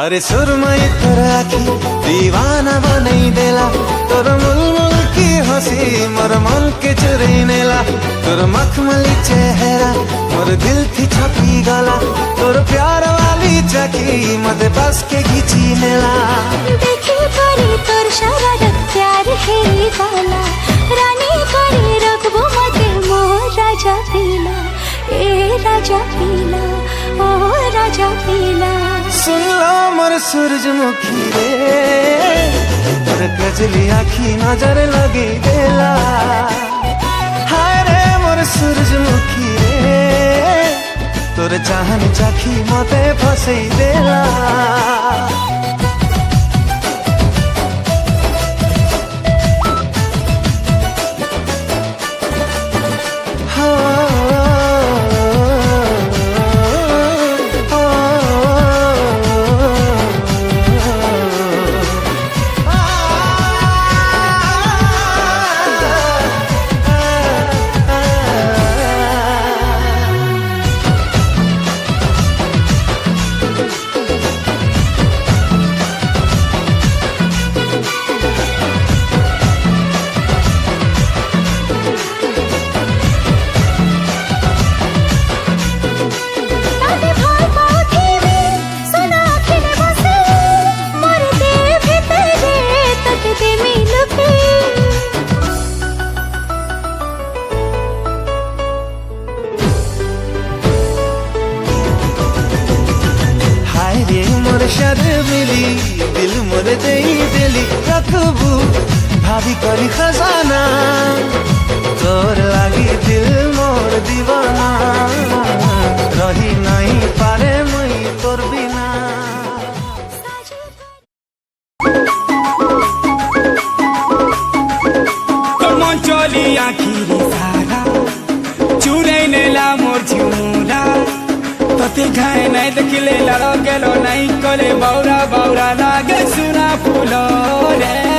अरे सुरमई तोर आखी दीवाना बनैदेला, तोर मुलमुल की हंसी मोर मन के चुरई नेला। तोर मखमली चेहरा मोर दिल थी छपी गला, तोर प्यार वाली चाकी मते बस के घिची नेला। देखे परी तोर शरारत प्यार है वाला, रानी करे रखबो मते मोर राजा पीला, ए राजा पीला, ओ राजा पीला। सुन लो मोर सूरजमुखी रे, तोर गजली आखी नजर लगी देला। हाय रे मोर सूरजमुखी रे, तोर चाहन चाखी मते फसई देला। शर्मिली दिल मोर देई दिली, रखबू भाभी करी खजाना, तोर लागी दिल मोर दीवाना, रही नहीं पारे मई तोर बिना। तोर मन चली आखिरी सारा, चुरै नेला मोर झुमुरा, तते घाय नहीं देखले लड़ो गेलो नहीं कोले बौरा बौरा लागे सुना फूलो रे।